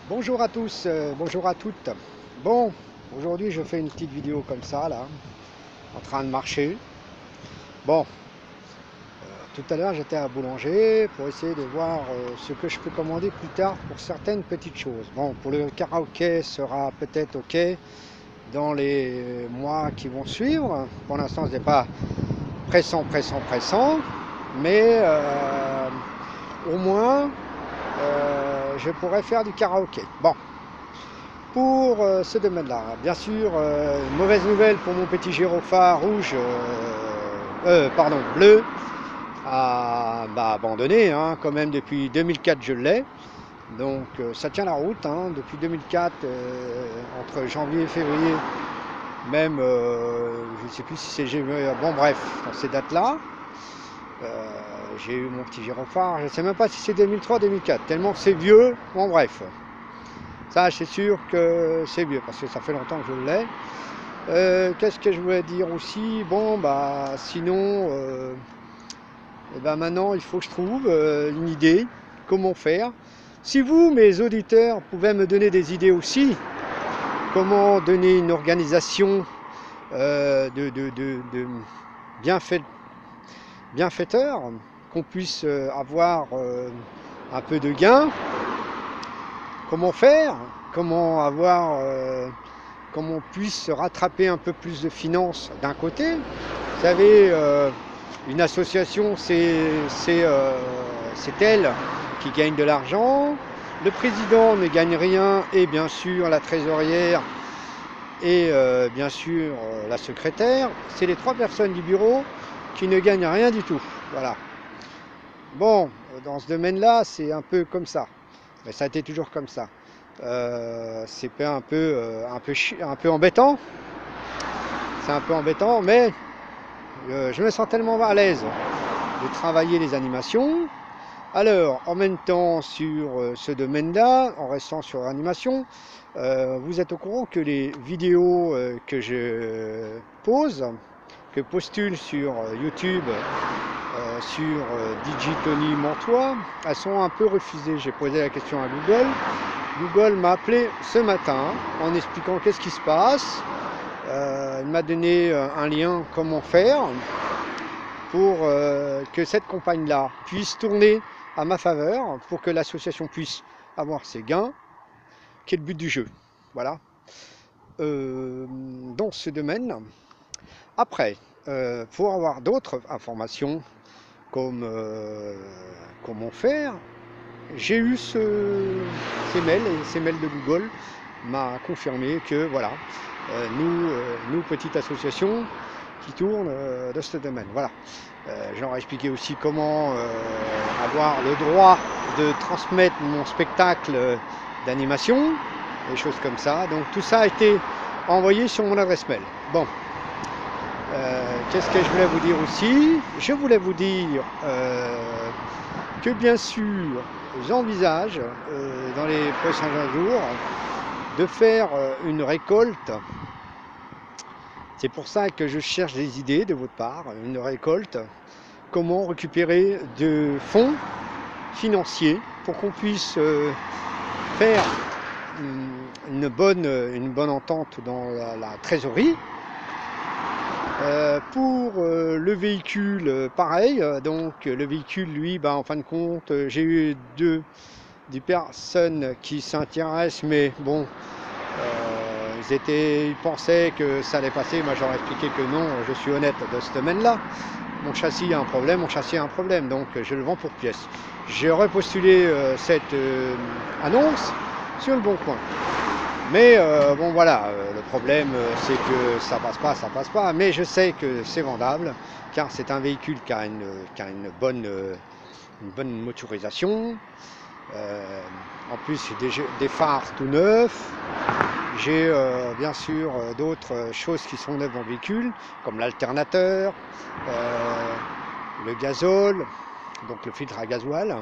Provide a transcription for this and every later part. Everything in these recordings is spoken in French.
Bonjour à tous, bonjour à toutes. Bon, aujourd'hui je fais une petite vidéo comme ça là, en train de marcher. Bon, tout à l'heure j'étais à boulanger pour essayer de voir ce que je peux commander plus tard pour certaines petites choses. Bon, pour le karaoké sera peut-être ok dans les mois qui vont suivre. Pour l'instant ce n'est pas pressant, mais au moins je pourrais faire du karaoké. Bon. Pour ce domaine-là. Bien sûr, mauvaise nouvelle pour mon petit gyrophare rouge, pardon, bleu, a abandonné, hein, quand même depuis 2004 je l'ai. Donc ça tient la route, hein, depuis 2004, entre janvier et février, même, je ne sais plus si c'est bon bref, dans ces dates-là, j'ai eu mon petit gyrophare, je ne sais même pas si c'est 2003-2004, tellement que c'est vieux, bon bref. Ça, c'est sûr que c'est vieux parce que ça fait longtemps que je l'ai. Qu'est-ce que je voulais dire aussi? Bon, bah, sinon, eh ben maintenant, il faut que je trouve une idée, comment faire. Si vous, mes auditeurs, pouvez me donner des idées aussi, comment donner une organisation de bienfaiteur, qu'on puisse avoir un peu de gain, comment faire, comment avoir comment on puisse rattraper un peu plus de finances d'un côté. Vous savez, une association, c'est elle qui gagne de l'argent. Le président ne gagne rien et bien sûr la trésorière et bien sûr la secrétaire. C'est les trois personnes du bureau qui ne gagnent rien du tout. Voilà. Bon, dans ce domaine-là, c'est un peu comme ça. Mais ça a été toujours comme ça. C'est un peu embêtant. C'est un peu embêtant, mais je me sens tellement à l'aise de travailler les animations. Alors, en même temps, sur ce domaine-là, en restant sur l'animation, vous êtes au courant que les vidéos que je pose, que postule sur YouTube, sur Digitony Montois, elles sont un peu refusées. J'ai posé la question à Google. Google m'a appelé ce matin en expliquant qu'est-ce qui se passe. Il m'a donné un lien comment faire pour que cette campagne-là puisse tourner à ma faveur, pour que l'association puisse avoir ses gains, qui est le but du jeu. Voilà. Dans ce domaine. Après, pour avoir d'autres informations comme comment faire, j'ai eu ces mails de Google m'a confirmé que voilà, nous petite association qui tourne de ce domaine. Voilà. J'aurais expliqué aussi comment avoir le droit de transmettre mon spectacle d'animation, des choses comme ça. Donc tout ça a été envoyé sur mon adresse mail. Bon. Qu'est-ce que je voulais vous dire aussi? Je voulais vous dire que bien sûr, j'envisage dans les prochains jours de faire une récolte. C'est pour ça que je cherche des idées de votre part, une récolte. Comment récupérer de fonds financiers pour qu'on puisse faire une bonne entente dans la trésorerie. Pour le véhicule, pareil. Donc le véhicule, lui, en fin de compte, j'ai eu des personnes qui s'intéressent, mais bon, ils pensaient que ça allait passer. Moi, j'aurais expliqué que non, je suis honnête de ce domaine-là. Mon châssis a un problème, donc je le vends pour pièces. J'ai repostulé cette annonce sur le Bon Coin. Mais bon voilà, le problème c'est que ça passe pas, mais je sais que c'est vendable, car c'est un véhicule qui a une bonne motorisation. En plus j'ai des phares tout neufs, j'ai bien sûr d'autres choses qui sont neuves dans le véhicule, comme l'alternateur, le gazole, donc le filtre à gasoil,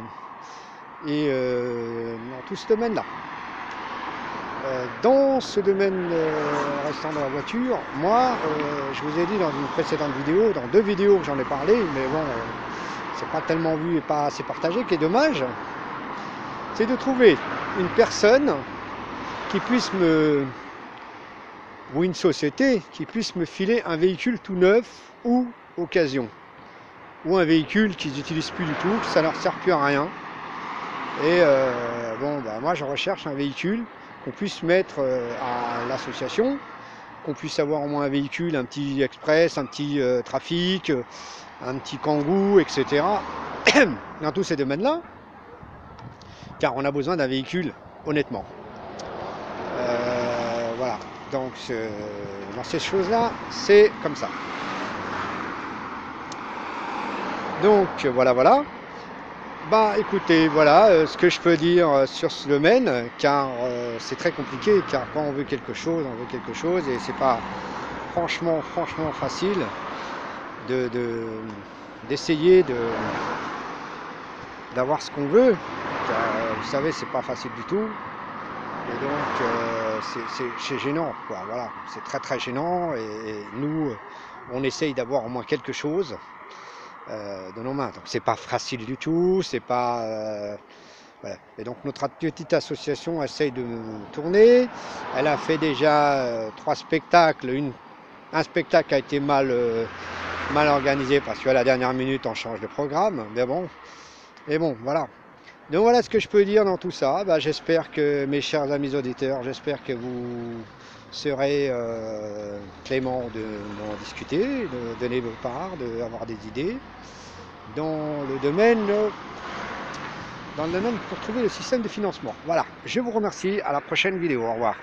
et dans tout ce domaine-là. Dans ce domaine restant dans la voiture, moi, je vous ai dit dans une précédente vidéo, dans deux vidéos que j'en ai parlé, mais bon, c'est pas tellement vu et pas assez partagé, qui est dommage, c'est de trouver une personne qui puisse me, ou une société qui puisse me filer un véhicule tout neuf ou occasion, ou un véhicule qu'ils n'utilisent plus du tout, que ça leur sert plus à rien. Et bon, bah, moi je recherche un véhicule qu'on puisse mettre à l'association, qu'on puisse avoir au moins un véhicule, un petit express, un petit trafic, un petit kangoo, etc. Dans tous ces domaines-là, car on a besoin d'un véhicule, honnêtement. Voilà, donc dans ces choses-là, c'est comme ça. Donc voilà. Bah écoutez, voilà ce que je peux dire sur ce domaine, car c'est très compliqué, car quand on veut quelque chose, et c'est pas franchement facile d'essayer d'avoir ce qu'on veut, car vous savez, c'est pas facile du tout, et donc c'est gênant, quoi, voilà, c'est très gênant, et nous, on essaye d'avoir au moins quelque chose de nos mains. Donc c'est pas facile du tout, c'est pas voilà. Et donc notre petite association essaye de tourner. Elle a fait déjà 3 spectacles. Un spectacle a été mal organisé parce qu'à la dernière minute on change de programme. Mais bon, voilà. Donc voilà ce que je peux dire dans tout ça. Bah, j'espère que mes chers amis auditeurs, j'espère que vous serez clément de m'en discuter, de donner vos parts, d'avoir des idées dans le domaine pour trouver le système de financement. Voilà, je vous remercie, à la prochaine vidéo, au revoir.